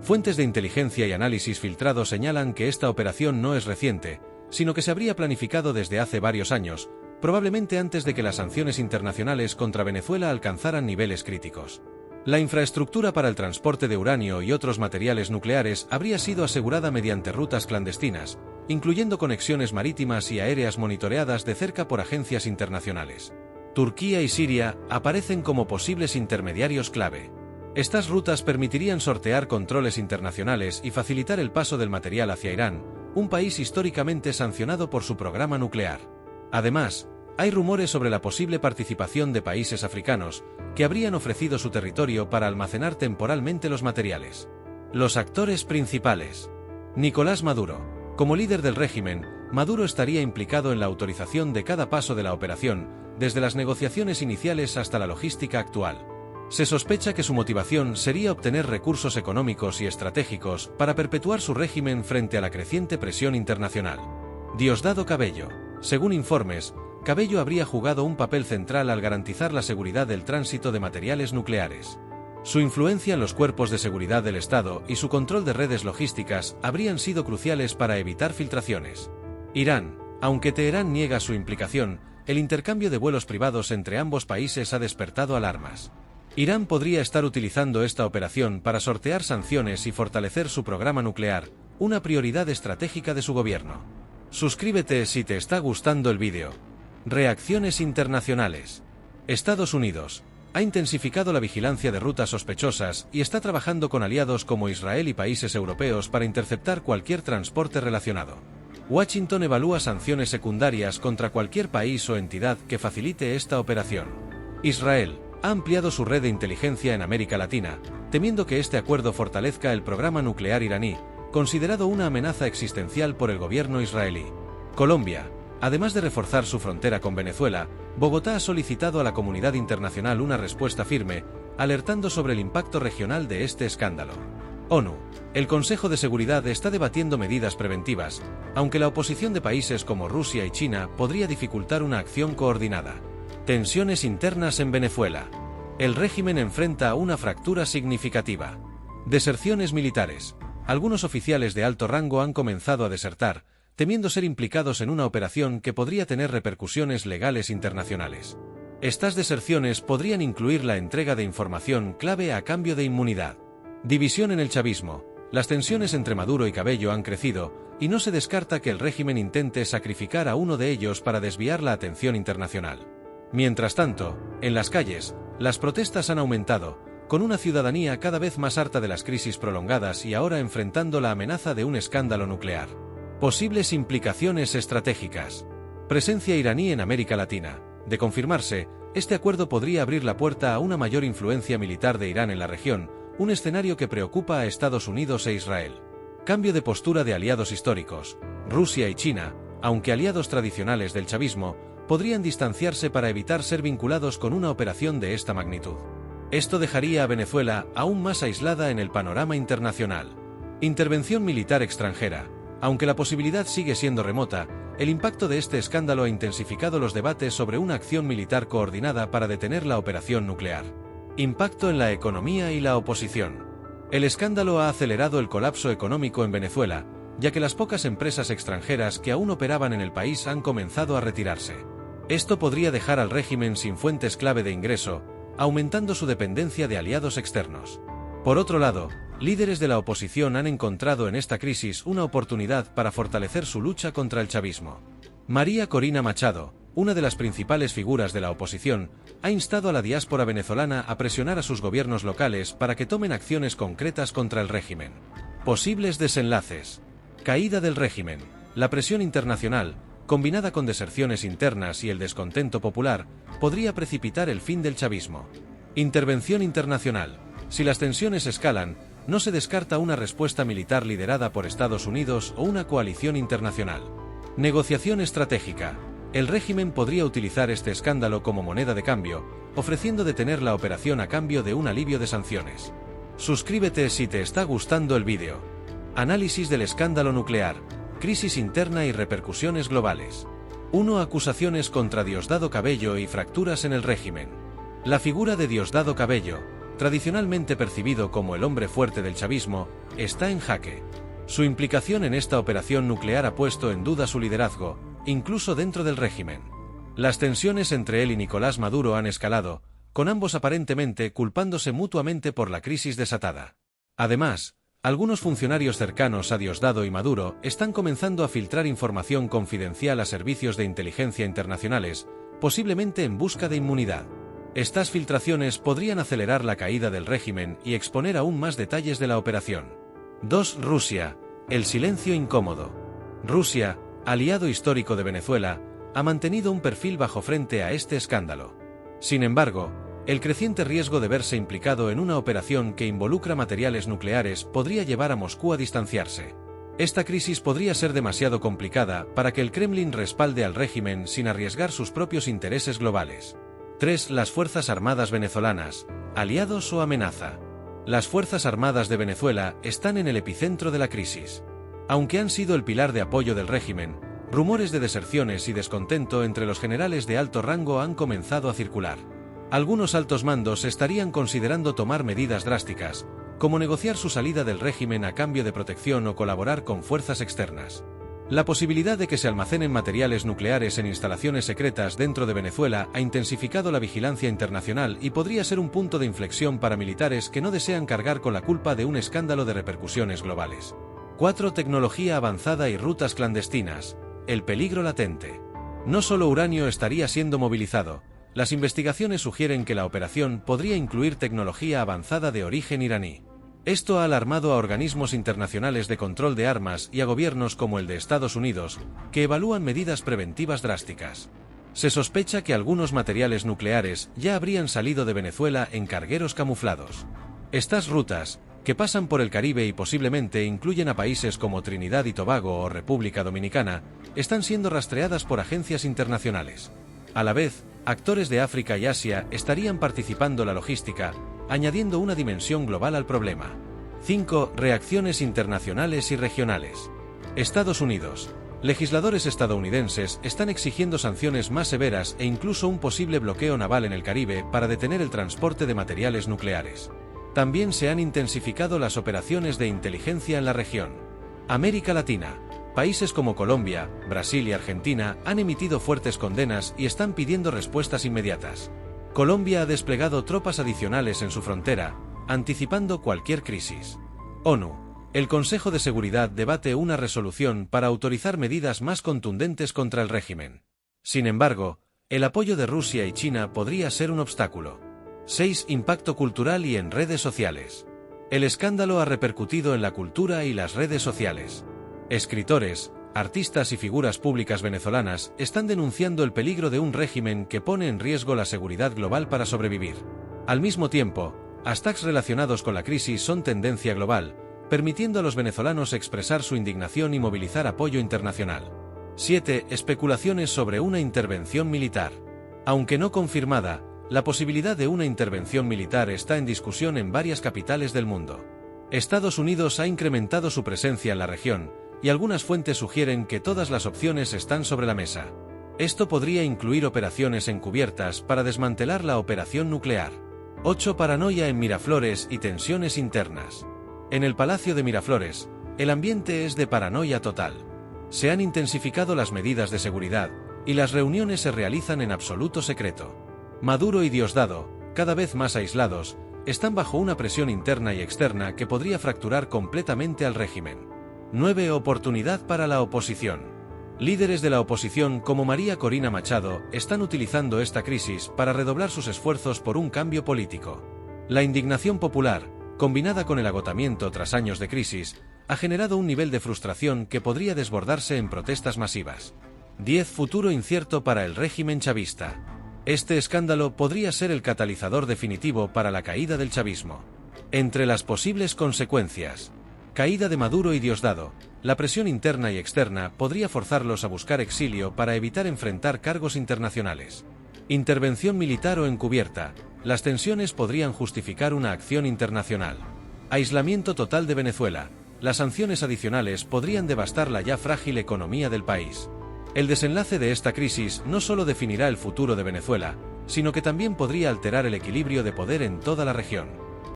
Fuentes de inteligencia y análisis filtrado señalan que esta operación no es reciente, sino que se habría planificado desde hace varios años, probablemente antes de que las sanciones internacionales contra Venezuela alcanzaran niveles críticos. La infraestructura para el transporte de uranio y otros materiales nucleares habría sido asegurada mediante rutas clandestinas, incluyendo conexiones marítimas y aéreas monitoreadas de cerca por agencias internacionales. Turquía y Siria aparecen como posibles intermediarios clave. Estas rutas permitirían sortear controles internacionales y facilitar el paso del material hacia Irán, un país históricamente sancionado por su programa nuclear. Además, hay rumores sobre la posible participación de países africanos, que habrían ofrecido su territorio para almacenar temporalmente los materiales. Los actores principales. Nicolás Maduro. Como líder del régimen, Maduro estaría implicado en la autorización de cada paso de la operación, desde las negociaciones iniciales hasta la logística actual. Se sospecha que su motivación sería obtener recursos económicos y estratégicos para perpetuar su régimen frente a la creciente presión internacional. Diosdado Cabello. Según informes, Cabello habría jugado un papel central al garantizar la seguridad del tránsito de materiales nucleares. Su influencia en los cuerpos de seguridad del Estado y su control de redes logísticas habrían sido cruciales para evitar filtraciones. Irán. Aunque Teherán niega su implicación, el intercambio de vuelos privados entre ambos países ha despertado alarmas. Irán podría estar utilizando esta operación para sortear sanciones y fortalecer su programa nuclear, una prioridad estratégica de su gobierno. Suscríbete si te está gustando el vídeo. Reacciones internacionales. Estados Unidos ha intensificado la vigilancia de rutas sospechosas y está trabajando con aliados como Israel y países europeos para interceptar cualquier transporte relacionado. Washington evalúa sanciones secundarias contra cualquier país o entidad que facilite esta operación. Israel ha ampliado su red de inteligencia en América Latina, temiendo que este acuerdo fortalezca el programa nuclear iraní, considerado una amenaza existencial por el gobierno israelí. Colombia. Además de reforzar su frontera con Venezuela, Bogotá ha solicitado a la comunidad internacional una respuesta firme, alertando sobre el impacto regional de este escándalo. ONU. El Consejo de Seguridad está debatiendo medidas preventivas, aunque la oposición de países como Rusia y China podría dificultar una acción coordinada. Tensiones internas en Venezuela. El régimen enfrenta una fractura significativa. Deserciones militares. Algunos oficiales de alto rango han comenzado a desertar, temiendo ser implicados en una operación que podría tener repercusiones legales internacionales. Estas deserciones podrían incluir la entrega de información clave a cambio de inmunidad. División en el chavismo. Las tensiones entre Maduro y Cabello han crecido, y no se descarta que el régimen intente sacrificar a uno de ellos para desviar la atención internacional. Mientras tanto, en las calles, las protestas han aumentado, con una ciudadanía cada vez más harta de las crisis prolongadas y ahora enfrentando la amenaza de un escándalo nuclear. Posibles implicaciones estratégicas. Presencia iraní en América Latina. De confirmarse, este acuerdo podría abrir la puerta a una mayor influencia militar de Irán en la región, un escenario que preocupa a Estados Unidos e Israel. Cambio de postura de aliados históricos. Rusia y China, aunque aliados tradicionales del chavismo, podrían distanciarse para evitar ser vinculados con una operación de esta magnitud. Esto dejaría a Venezuela aún más aislada en el panorama internacional. Intervención militar extranjera. Aunque la posibilidad sigue siendo remota, el impacto de este escándalo ha intensificado los debates sobre una acción militar coordinada para detener la operación nuclear. Impacto en la economía y la oposición. El escándalo ha acelerado el colapso económico en Venezuela, ya que las pocas empresas extranjeras que aún operaban en el país han comenzado a retirarse. Esto podría dejar al régimen sin fuentes clave de ingreso, aumentando su dependencia de aliados externos. Por otro lado, líderes de la oposición han encontrado en esta crisis una oportunidad para fortalecer su lucha contra el chavismo. María Corina Machado, una de las principales figuras de la oposición, ha instado a la diáspora venezolana a presionar a sus gobiernos locales para que tomen acciones concretas contra el régimen. Posibles desenlaces. Caída del régimen. La presión internacional, combinada con deserciones internas y el descontento popular, podría precipitar el fin del chavismo. Intervención internacional. Si las tensiones escalan, no se descarta una respuesta militar liderada por Estados Unidos o una coalición internacional. Negociación estratégica. El régimen podría utilizar este escándalo como moneda de cambio, ofreciendo detener la operación a cambio de un alivio de sanciones. Suscríbete si te está gustando el vídeo. Análisis del escándalo nuclear, crisis interna y repercusiones globales. 1. Acusaciones contra Diosdado Cabello y fracturas en el régimen. La figura de Diosdado Cabello, tradicionalmente percibido como el hombre fuerte del chavismo, está en jaque. Su implicación en esta operación nuclear ha puesto en duda su liderazgo, incluso dentro del régimen. Las tensiones entre él y Nicolás Maduro han escalado, con ambos aparentemente culpándose mutuamente por la crisis desatada. Además, algunos funcionarios cercanos a Diosdado y Maduro están comenzando a filtrar información confidencial a servicios de inteligencia internacionales, posiblemente en busca de inmunidad. Estas filtraciones podrían acelerar la caída del régimen y exponer aún más detalles de la operación. 2. Rusia. El silencio incómodo. Rusia, aliado histórico de Venezuela, ha mantenido un perfil bajo frente a este escándalo. Sin embargo, el creciente riesgo de verse implicado en una operación que involucra materiales nucleares podría llevar a Moscú a distanciarse. Esta crisis podría ser demasiado complicada para que el Kremlin respalde al régimen sin arriesgar sus propios intereses globales. 3. Las Fuerzas Armadas venezolanas, aliados o amenaza. Las Fuerzas Armadas de Venezuela están en el epicentro de la crisis. Aunque han sido el pilar de apoyo del régimen, rumores de deserciones y descontento entre los generales de alto rango han comenzado a circular. Algunos altos mandos estarían considerando tomar medidas drásticas, como negociar su salida del régimen a cambio de protección o colaborar con fuerzas externas. La posibilidad de que se almacenen materiales nucleares en instalaciones secretas dentro de Venezuela ha intensificado la vigilancia internacional y podría ser un punto de inflexión para militares que no desean cargar con la culpa de un escándalo de repercusiones globales. 4. Tecnología avanzada y rutas clandestinas. El peligro latente. No solo uranio estaría siendo movilizado. Las investigaciones sugieren que la operación podría incluir tecnología avanzada de origen iraní. Esto ha alarmado a organismos internacionales de control de armas y a gobiernos como el de Estados Unidos, que evalúan medidas preventivas drásticas. Se sospecha que algunos materiales nucleares ya habrían salido de Venezuela en cargueros camuflados. Estas rutas, que pasan por el Caribe y posiblemente incluyen a países como Trinidad y Tobago o República Dominicana, están siendo rastreadas por agencias internacionales. A la vez, actores de África y Asia estarían participando en la logística, añadiendo una dimensión global al problema. 5. Reacciones internacionales y regionales. Estados Unidos. Legisladores estadounidenses están exigiendo sanciones más severas e incluso un posible bloqueo naval en el Caribe para detener el transporte de materiales nucleares. También se han intensificado las operaciones de inteligencia en la región. América Latina. Países como Colombia, Brasil y Argentina han emitido fuertes condenas y están pidiendo respuestas inmediatas. Colombia ha desplegado tropas adicionales en su frontera, anticipando cualquier crisis. ONU. El Consejo de Seguridad debate una resolución para autorizar medidas más contundentes contra el régimen. Sin embargo, el apoyo de Rusia y China podría ser un obstáculo. 6. Impacto cultural y en redes sociales. El escándalo ha repercutido en la cultura y las redes sociales. Escritores, artistas y figuras públicas venezolanas están denunciando el peligro de un régimen que pone en riesgo la seguridad global para sobrevivir. Al mismo tiempo, hashtags relacionados con la crisis son tendencia global, permitiendo a los venezolanos expresar su indignación y movilizar apoyo internacional. 7. Especulaciones sobre una intervención militar. Aunque no confirmada, la posibilidad de una intervención militar está en discusión en varias capitales del mundo. Estados Unidos ha incrementado su presencia en la región, y algunas fuentes sugieren que todas las opciones están sobre la mesa. Esto podría incluir operaciones encubiertas para desmantelar la operación nuclear. 8. Paranoia en Miraflores y tensiones internas. En el Palacio de Miraflores, el ambiente es de paranoia total. Se han intensificado las medidas de seguridad, y las reuniones se realizan en absoluto secreto. Maduro y Diosdado, cada vez más aislados, están bajo una presión interna y externa que podría fracturar completamente al régimen. 9. Oportunidad para la oposición. Líderes de la oposición como María Corina Machado están utilizando esta crisis para redoblar sus esfuerzos por un cambio político. La indignación popular, combinada con el agotamiento tras años de crisis, ha generado un nivel de frustración que podría desbordarse en protestas masivas. 10. Futuro incierto para el régimen chavista. Este escándalo podría ser el catalizador definitivo para la caída del chavismo. Entre las posibles consecuencias: caída de Maduro y Diosdado. La presión interna y externa podría forzarlos a buscar exilio para evitar enfrentar cargos internacionales. Intervención militar o encubierta. Las tensiones podrían justificar una acción internacional. Aislamiento total de Venezuela. Las sanciones adicionales podrían devastar la ya frágil economía del país. El desenlace de esta crisis no solo definirá el futuro de Venezuela, sino que también podría alterar el equilibrio de poder en toda la región.